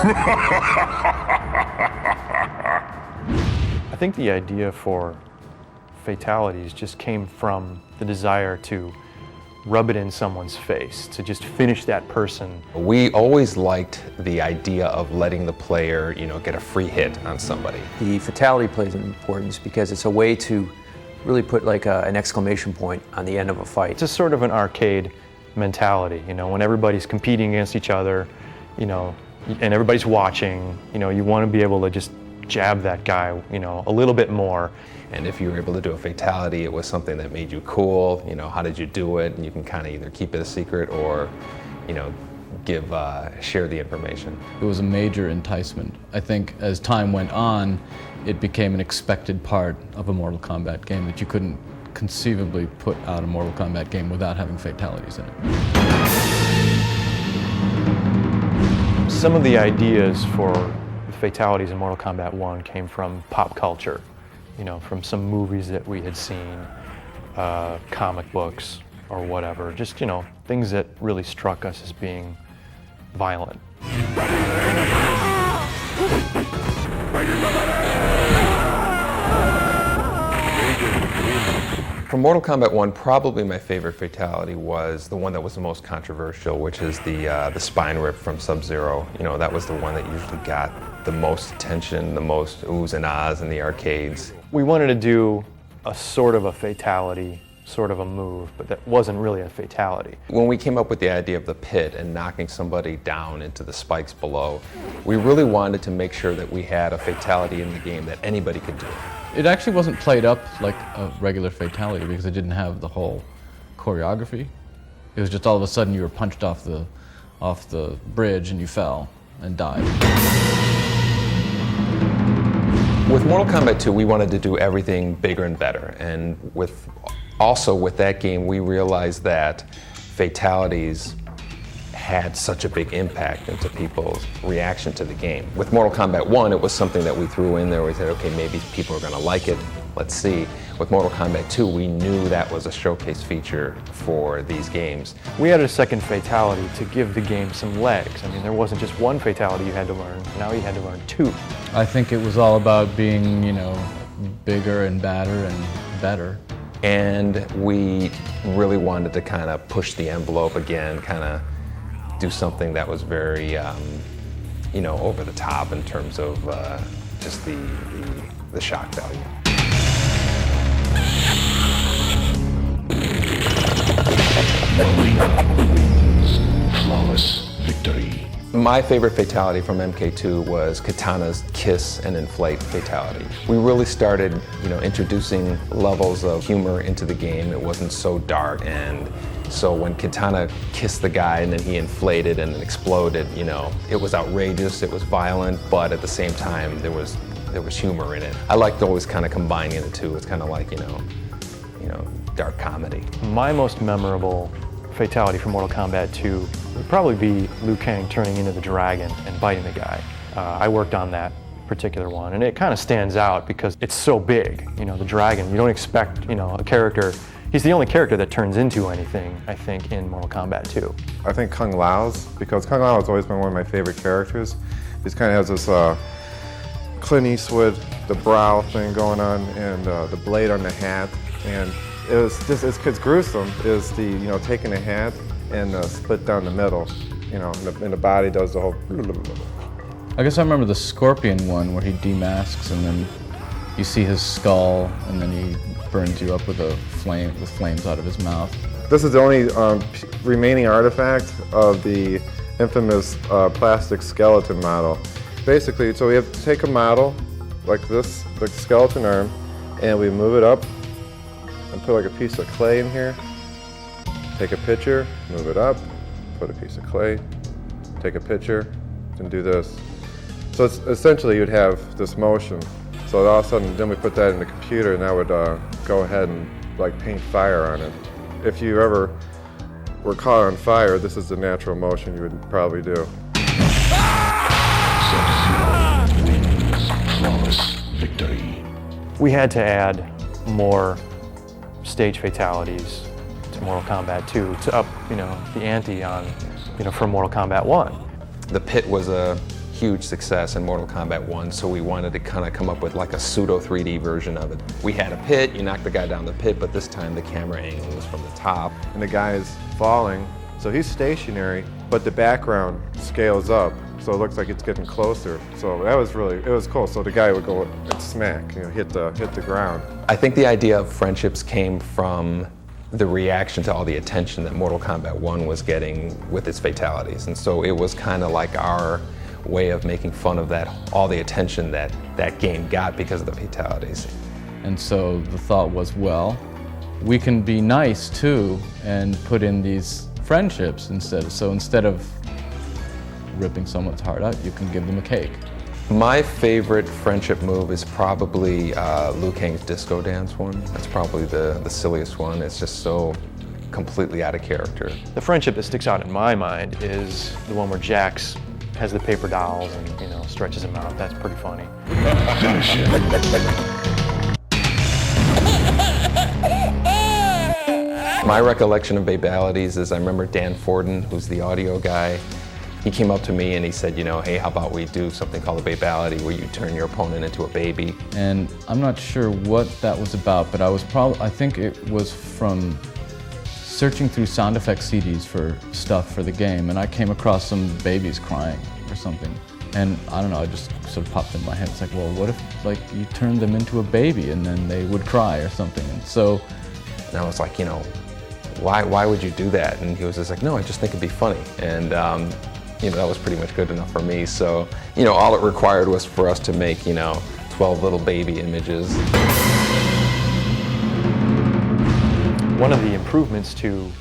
I think the idea for Fatalities just came from the desire to rub it in someone's face, to just finish that person. We always liked the idea of letting the player, get a free hit on somebody. The fatality plays an importance because it's a way to really put like an exclamation point on the end of a fight. It's just sort of an arcade mentality, when everybody's competing against each other, and everybody's watching, you want to be able to just jab that guy, a little bit more. And if you were able to do a fatality, it was something that made you cool. How did you do it? And you can kind of either keep it a secret or, share the information. It was a major enticement. I think as time went on, it became an expected part of a Mortal Kombat game that you couldn't conceivably put out a Mortal Kombat game without having fatalities in it. Some of the ideas for the fatalities in Mortal Kombat 1 came from pop culture. From some movies that we had seen, comic books or whatever, just, things that really struck us as being violent. For Mortal Kombat 1, probably my favorite fatality was the one that was the most controversial, which is the spine rip from Sub-Zero. That was the one that usually got the most attention, the most oohs and ahs in the arcades. We wanted to do a sort of a fatality, sort of a move, but that wasn't really a fatality. When we came up with the idea of the pit and knocking somebody down into the spikes below, we really wanted to make sure that we had a fatality in the game that anybody could do. It actually wasn't played up like a regular fatality because it didn't have the whole choreography. It was just all of a sudden you were punched off the bridge and you fell and died. With Mortal Kombat 2, we wanted to do everything bigger and better. And with that game, we realized that fatalities had such a big impact into people's reaction to the game. With Mortal Kombat 1, it was something that we threw in there. We said, okay, maybe people are gonna like it. Let's see. With Mortal Kombat 2, we knew that was a showcase feature for these games. We added a second fatality to give the game some legs. There wasn't just one fatality you had to learn, now you had to learn two. I think it was all about being, bigger and badder and better. And we really wanted to kind of push the envelope again, kind of do something that was very, over the top in terms of just the shock value. Flawless victory. My favorite fatality from MK2 was Katana's Kiss and Inflate fatality. We really started, introducing levels of humor into the game. It wasn't so dark, and so when Katana kissed the guy and then he inflated and then exploded, it was outrageous, it was violent, but at the same time there was humor in it. I liked always kind of combining the two. It's kind of like, dark comedy. My most memorable fatality from Mortal Kombat 2 would probably be Liu Kang turning into the dragon and biting the guy. I worked on that particular one, and it kind of stands out because it's so big. The dragon, you don't expect, a character. He's the only character that turns into anything, I think, in Mortal Kombat 2. I think Kung Lao's, because Kung Lao has always been one of my favorite characters. He kind of has this Clint Eastwood, the brow thing going on, and the blade on the hat. And it's gruesome, is the, taking the hat and split down the middle, and the body does the whole. I guess I remember the Scorpion one where he demasks and then you see his skull and then he burns you up with flames out of his mouth. This is the only remaining artifact of the infamous plastic skeleton model. Basically, so we have to take a model like this, the skeleton arm, and we move it up and put like a piece of clay in here. Take a picture, move it up, put a piece of clay, take a picture, and do this. So it's essentially you'd have this motion. So all of a sudden, then we put that in the computer, and that would go ahead and like paint fire on it. If you ever were caught on fire, this is the natural motion you would probably do. Flawless victory. We had to add more stage fatalities to Mortal Kombat 2 to up, the ante on, for Mortal Kombat 1. The pit was a huge success in Mortal Kombat 1, so we wanted to kind of come up with like a pseudo 3D version of it. We had a pit, you knock the guy down the pit, but this time the camera angle was from the top. And the guy is falling, so he's stationary, but the background scales up, so it looks like it's getting closer. So that was really, it was cool. So the guy would go and smack, you know, hit the ground. I think the idea of friendships came from the reaction to all the attention that Mortal Kombat 1 was getting with its fatalities. And so it was kind of like our way of making fun of that, all the attention that that game got because of the fatalities. And so the thought was, well, we can be nice too and put in these friendships instead. So instead of ripping someone's heart out, you can give them a cake. My favorite friendship move is probably Liu Kang's disco dance one. That's probably the silliest one. It's just so completely out of character. The friendship that sticks out in my mind is the one where Jax has the paper dolls and, you know, stretches them out. That's pretty funny. Finish him. My recollection of Fatalities is I remember Dan Forden, who's the audio guy. He came up to me and he said, you know, hey, how about we do something called a Fatality where you turn your opponent into a baby. And I'm not sure what that was about, but I think it was from searching through sound effect CDs for stuff for the game, and I came across some babies crying or something. And I don't know, it just sort of popped in my head. It's like, well, what if like you turned them into a baby and then they would cry or something? And so, and I was like, you know, why would you do that? And he was just like, no, I just think it'd be funny. And you know, that was pretty much good enough for me. So, you know, all it required was for us to make, you know, 12 little baby images. One of the improvements to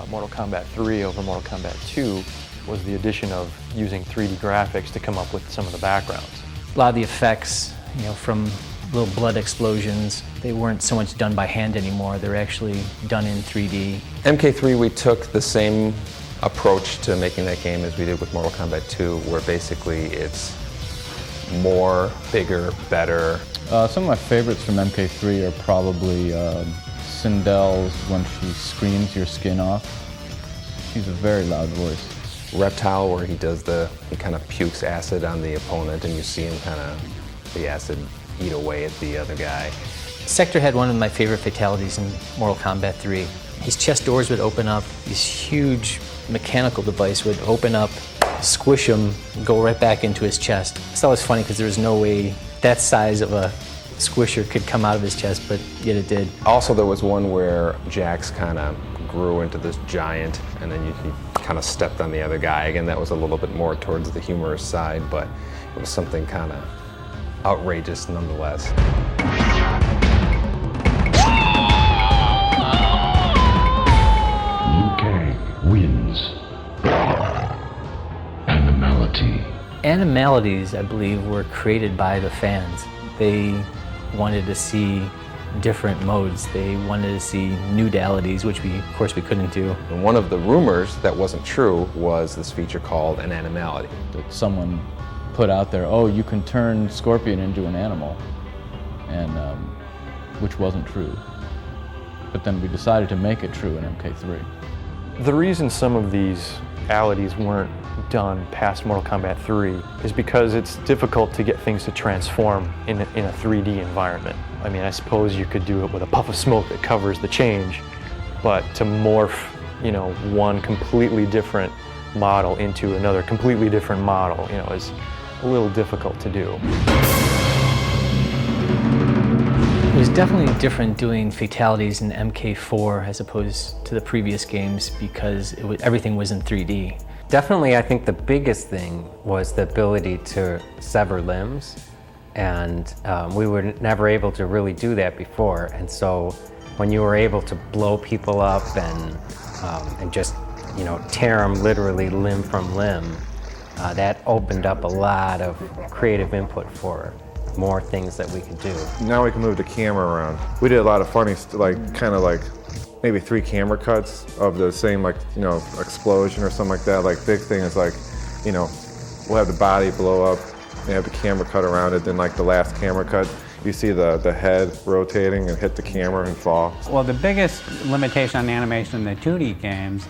Mortal Kombat 3 over Mortal Kombat 2 was the addition of using 3D graphics to come up with some of the backgrounds. A lot of the effects, you know, from little blood explosions, they weren't so much done by hand anymore. They're actually done in 3D. MK3, we took the same approach to making that game as we did with Mortal Kombat 2, where basically it's more, bigger, better. Some of my favorites from MK3 are probably Sindel's when she screams your skin off. She's a very loud voice. Reptile, where he kind of pukes acid on the opponent and you see him kind of, the acid eat away at the other guy. Sector had one of my favorite fatalities in Mortal Kombat 3. His chest doors would open up, this huge mechanical device would open up, squish him, go right back into his chest. I thought it was funny because there was no way that size of a squisher could come out of his chest, but yet it did. Also, there was one where Jax kind of grew into this giant and then he kind of stepped on the other guy. Again, that was a little bit more towards the humorous side, but it was something kind of outrageous nonetheless. Liu Kang wins. Animality. Animalities, I believe, were created by the fans. They wanted to see different modes. They wanted to see nudalities, which of course we couldn't do. And one of the rumors that wasn't true was this feature called an animality. That someone put out there, oh, you can turn Scorpion into an animal, and which wasn't true. But then we decided to make it true in MK3. The reason some of these alities weren't done past Mortal Kombat 3 is because it's difficult to get things to transform in a 3D environment. I mean, I suppose you could do it with a puff of smoke that covers the change, but to morph, you know, one completely different model into another completely different model, you know, is a little difficult to do. It was definitely different doing fatalities in MK4 as opposed to the previous games because everything was in 3D. Definitely, I think the biggest thing was the ability to sever limbs, and we were never able to really do that before. And so, when you were able to blow people up and just, you know, tear them literally limb from limb, that opened up a lot of creative input for more things that we could do. Now we can move the camera around. We did a lot of funny, kind of like maybe 3 camera cuts of the same, like, you know, explosion or something like that. Like, big thing is like, you know, we'll have the body blow up and have the camera cut around it. Then like the last camera cut, you see the head rotating and hit the camera and fall. Well, the biggest limitation on the animation in the 2D games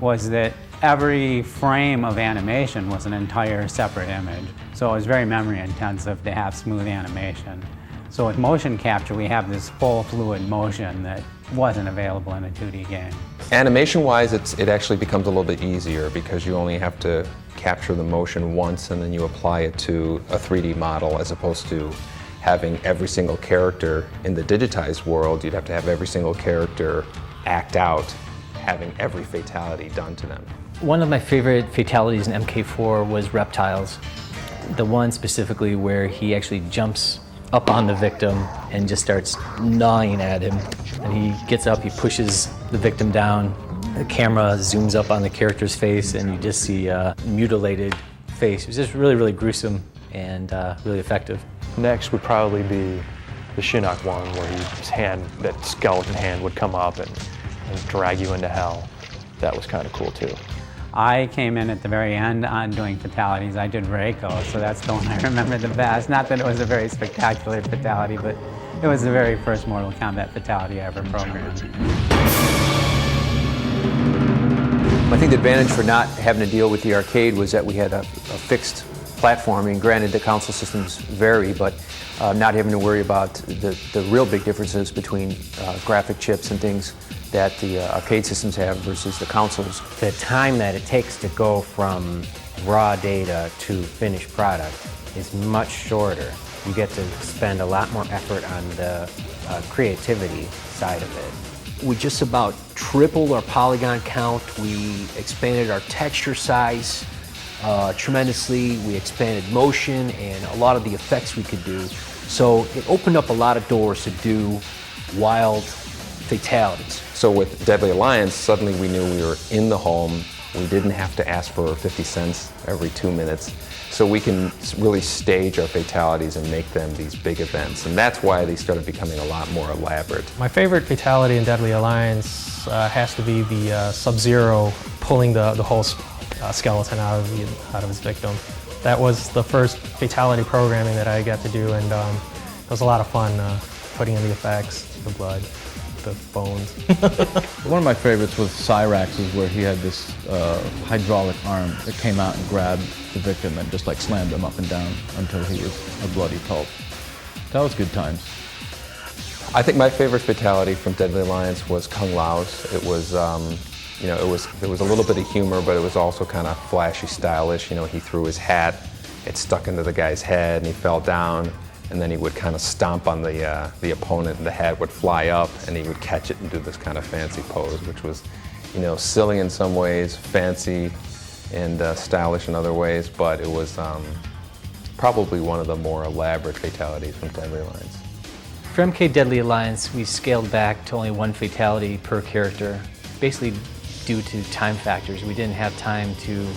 was that every frame of animation was an entire separate image. So it was very memory intensive to have smooth animation. So with motion capture, we have this full fluid motion that wasn't available in a 2D game. Animation-wise, it actually becomes a little bit easier because you only have to capture the motion once and then you apply it to a 3D model, as opposed to having every single character in the digitized world. You'd have to have every single character act out, having every fatality done to them. One of my favorite fatalities in MK4 was Reptiles. The one specifically where he actually jumps up on the victim and just starts gnawing at him. And he gets up, he pushes the victim down, the camera zooms up on the character's face and you just see a mutilated face. It was just really, really gruesome and really effective. Next would probably be the Shinnok one, where his hand, that skeleton hand, would come up and drag you into hell. That was kind of cool too. I came in at the very end on doing fatalities. I did Reiko, so that's the one I remember the best. Not that it was a very spectacular fatality, but it was the very first Mortal Kombat fatality I ever programmed. I think the advantage for not having to deal with the arcade was that we had a fixed platforming. Granted, the console systems vary, but not having to worry about the real big differences between graphic chips and things that the arcade systems have versus the consoles. The time that it takes to go from raw data to finished product is much shorter. You get to spend a lot more effort on the creativity side of it. We just about tripled our polygon count. We expanded our texture size tremendously. We expanded motion and a lot of the effects we could do. So it opened up a lot of doors to do wild fatalities. So with Deadly Alliance, suddenly we knew we were in the home. We didn't have to ask for 50 cents every 2 minutes. So we can really stage our fatalities and make them these big events. And that's why they started becoming a lot more elaborate. My favorite fatality in Deadly Alliance has to be the Sub-Zero pulling the whole skeleton out of his victim. That was the first fatality programming that I got to do, and it was a lot of fun putting in the effects, the blood, the bones. One of my favorites was Cyrax's, where he had this hydraulic arm that came out and grabbed the victim and just like slammed him up and down until he was a bloody pulp. That was good times. I think my favorite fatality from Deadly Alliance was Kung Lao's. It was, you know, there was a little bit of humor, but it was also kind of flashy, stylish. You know, he threw his hat, it stuck into the guy's head, and he fell down. And then he would kind of stomp on the opponent, and the head would fly up, and he would catch it and do this kind of fancy pose, which was, you know, silly in some ways, fancy and stylish in other ways, but it was probably one of the more elaborate fatalities from Deadly Alliance. For MK Deadly Alliance, we scaled back to only one fatality per character, basically due to time factors. We didn't have time to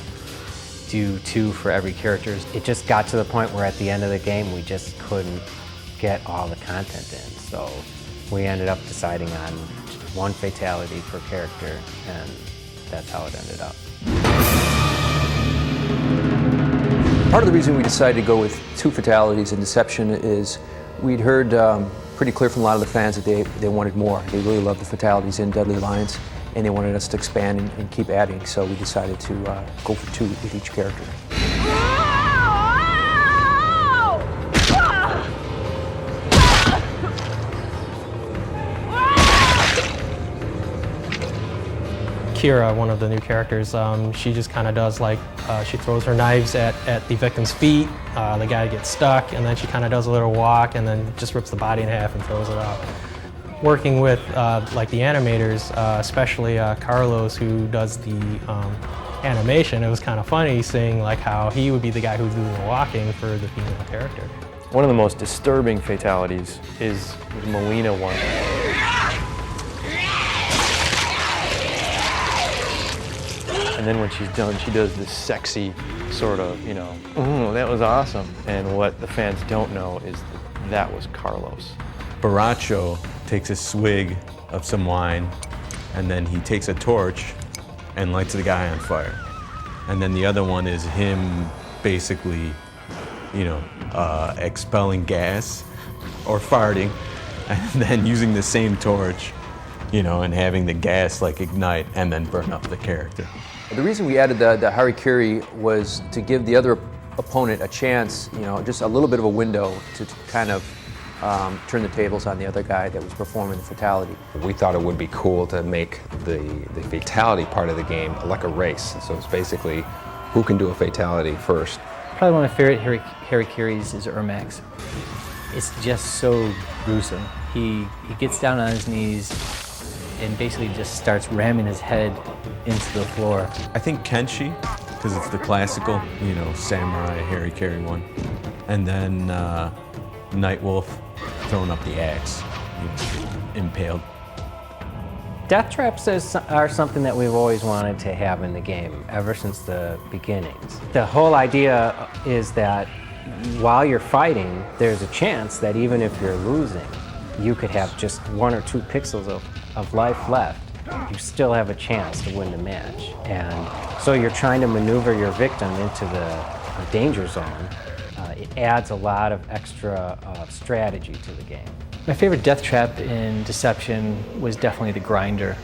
do 2 for every character. It just got to the point where at the end of the game we just couldn't get all the content in. So we ended up deciding on 1 fatality per character, and that's how it ended up. Part of the reason we decided to go with 2 fatalities in Deception is we'd heard pretty clear from a lot of the fans that they wanted more. They really loved the fatalities in Deadly Alliance, and they wanted us to expand and keep adding, so we decided to go for 2 with each character. Kyra, one of the new characters, she just kind of does like, she throws her knives at the victim's feet, the guy gets stuck, and then she kind of does a little walk and then just rips the body in half and throws it out. Working with like the animators, especially Carlos, who does the animation, it was kind of funny seeing like how he would be the guy who's doing the walking for the female character. One of the most disturbing fatalities is the Molina one. And then when she's done, she does this sexy sort of, you know, that was awesome. And what the fans don't know is that was Carlos. Baracho takes a swig of some wine, and then he takes a torch and lights the guy on fire. And then the other one is him basically, you know, expelling gas or farting, and then using the same torch, you know, and having the gas like ignite and then burn up the character. The reason we added the harikiri was to give the other opponent a chance, just a little bit of a window to kind of turn the tables on the other guy that was performing the fatality. We thought it would be cool to make the fatality part of the game like a race. So it's basically who can do a fatality first. Probably one of my favorite harikiris is Ermax. It's just so gruesome. He gets down on his knees and basically just starts ramming his head into the floor. I think Kenshi, because it's the classical, samurai harikiri one. And then Nightwolf throwing up the axe, impaled. Death traps are something that we've always wanted to have in the game ever since the beginnings. The whole idea is that while you're fighting, there's a chance that even if you're losing, you could have just 1 or 2 pixels of life left. You still have a chance to win the match. And so you're trying to maneuver your victim into the danger zone. It adds a lot of extra strategy to the game. My favorite death trap in Deception was definitely the grinder.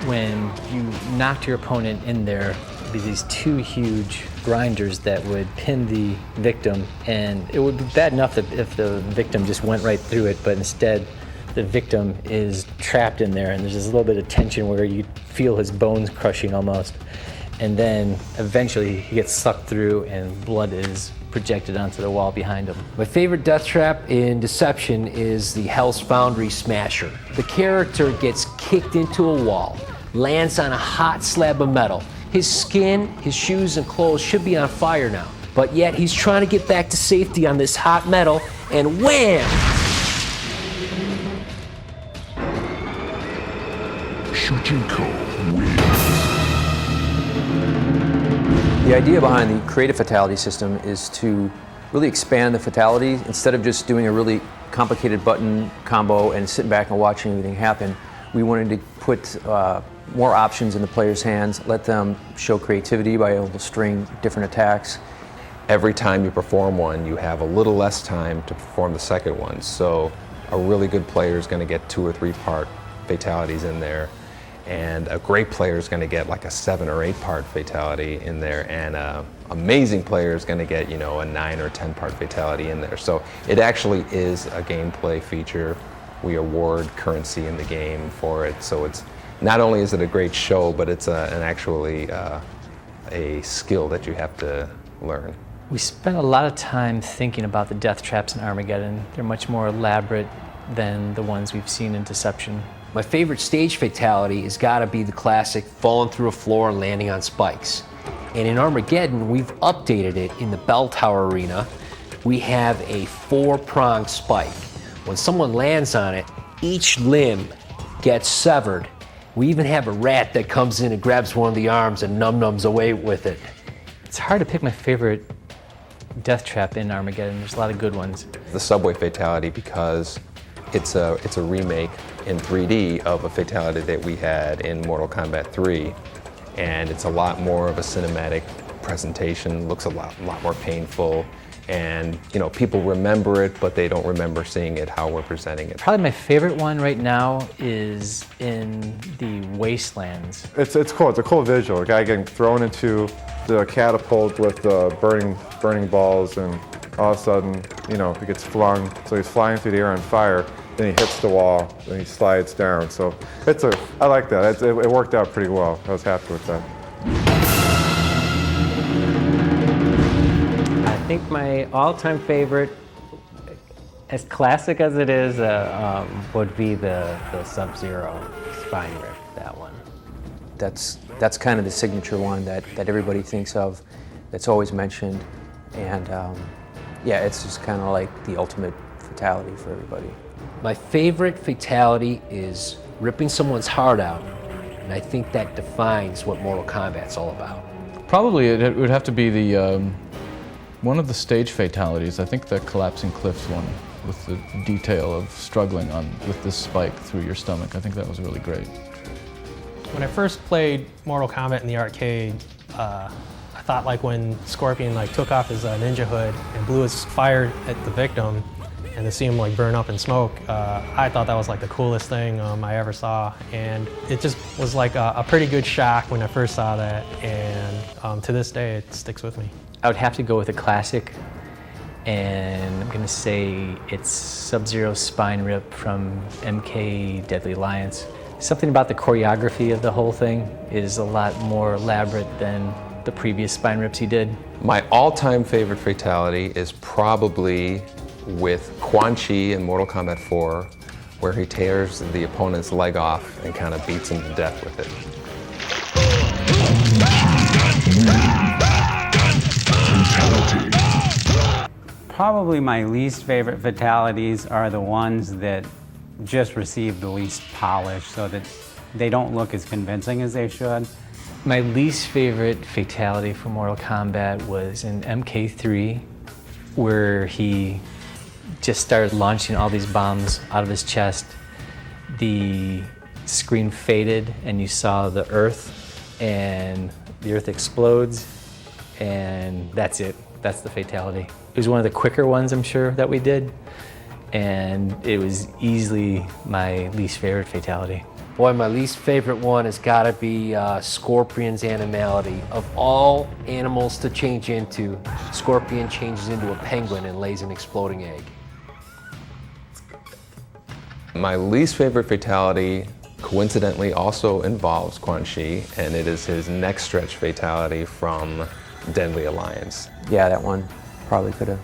When you knocked your opponent in there, there'd be these 2 huge grinders that would pin the victim, and it would be bad enough if the victim just went right through it, but instead the victim is trapped in there, and there's this little bit of tension where you feel his bones crushing almost. And then eventually he gets sucked through and blood is projected onto the wall behind him. My favorite death trap in Deception is the Hell's Foundry Smasher. The character gets kicked into a wall, lands on a hot slab of metal. His skin, his shoes, and clothes should be on fire now, but yet he's trying to get back to safety on this hot metal, and wham! Shujinko wins. The idea behind the creative fatality system is to really expand the fatality. Instead of just doing a really complicated button combo and sitting back and watching everything happen, we wanted to put more options in the player's hands, let them show creativity by able to string different attacks. Every time you perform one, you have a little less time to perform the second one. So a really good player is going to get 2 or 3 part fatalities in there. And a great player is going to get like a 7 or 8 part fatality in there, and an amazing player is going to get, a 9 or 10 part fatality in there. So it actually is a gameplay feature. We award currency in the game for it. So it's not only is it a great show, but it's actually a skill that you have to learn. We spent a lot of time thinking about the death traps in Armageddon. They're much more elaborate than the ones we've seen in Deception. My favorite stage fatality has got to be the classic falling through a floor and landing on spikes. And in Armageddon, we've updated it in the bell tower arena. We have a 4-pronged spike. When someone lands on it, each limb gets severed. We even have a rat that comes in and grabs one of the arms and num-nums away with it. It's hard to pick my favorite death trap in Armageddon. There's a lot of good ones. The subway fatality, because it's a remake in 3D of a fatality that we had in Mortal Kombat 3, and it's a lot more of a cinematic presentation, looks a lot more painful, and people remember it, but they don't remember seeing it how we're presenting it. Probably my favorite one right now is in the Wastelands. It's cool. It's a cool visual. A guy getting thrown into the catapult with the burning balls, and all of a sudden, he gets flung. So he's flying through the air on fire. Then he hits the wall, and he slides down. So I like that. It worked out pretty well. I was happy with that. I think my all-time favorite, as classic as it is, would be the Sub-Zero spine rip, that one. That's kind of the signature one that everybody thinks of, that's always mentioned. And yeah, it's just kind of like the ultimate fatality for everybody. My favorite fatality is ripping someone's heart out, and I think that defines what Mortal Kombat's all about. Probably it would have to be the one of the stage fatalities. I think the collapsing cliffs one, with the detail of struggling with this spike through your stomach. I think that was really great. When I first played Mortal Kombat in the arcade, I thought when Scorpion took off his ninja hood and blew his fire at the victim, and to see him like burn up in smoke, I thought that was like the coolest thing I ever saw, and it just was like a pretty good shock when I first saw that, and to this day it sticks with me. I would have to go with a classic, and I'm gonna say it's Sub-Zero's spine rip from MK Deadly Alliance. Something about the choreography of the whole thing is a lot more elaborate than the previous spine rips he did. My all-time favorite fatality is probably with Quan Chi in Mortal Kombat 4, where he tears the opponent's leg off and kind of beats him to death with it. Probably my least favorite fatalities are the ones that just receive the least polish, so that they don't look as convincing as they should. My least favorite fatality from Mortal Kombat was in MK3, where he just started launching all these bombs out of his chest. The screen faded and you saw the Earth, and the Earth explodes, and that's it. That's the fatality. It was one of the quicker ones, I'm sure, that we did, and it was easily my least favorite fatality. Boy, my least favorite one has got to be Scorpion's animality. Of all animals to change into, Scorpion changes into a penguin and lays an exploding egg. My least favorite fatality coincidentally also involves Quan Chi, and it is his neck stretch fatality from Deadly Alliance. Yeah, that one probably could have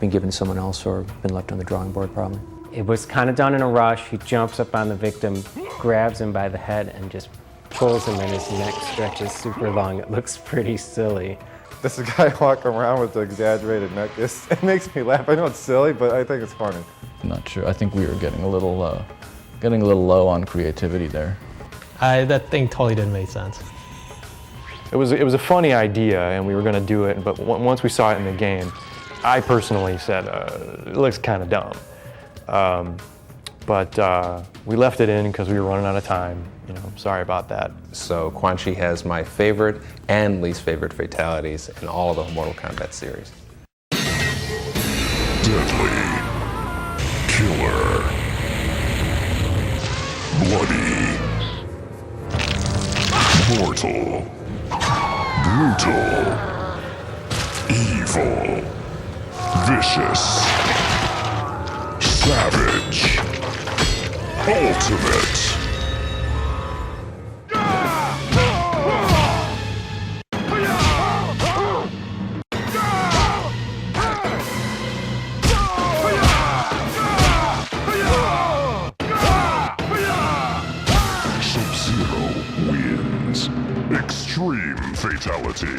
been given to someone else or been left on the drawing board probably. It was kind of done in a rush. He jumps up on the victim, grabs him by the head, and just pulls him, and his neck stretches super long. It looks pretty silly. This guy walking around with the exaggerated neck, it makes me laugh. I know it's silly, but I think it's funny. I'm not sure. I think we were getting a little low on creativity there. That thing totally didn't make sense. It was a funny idea, and we were going to do it, but once we saw it in the game, I personally said, it looks kind of dumb. But we left it in because we were running out of time. You know, sorry about that. So Quan Chi has my favorite and least favorite fatalities in all of the Mortal Kombat series. Deadly. Killer. Bloody. Mortal. Brutal. Evil. Vicious. Savage. Ultimate. Sub-Zero wins. Extreme Fatality.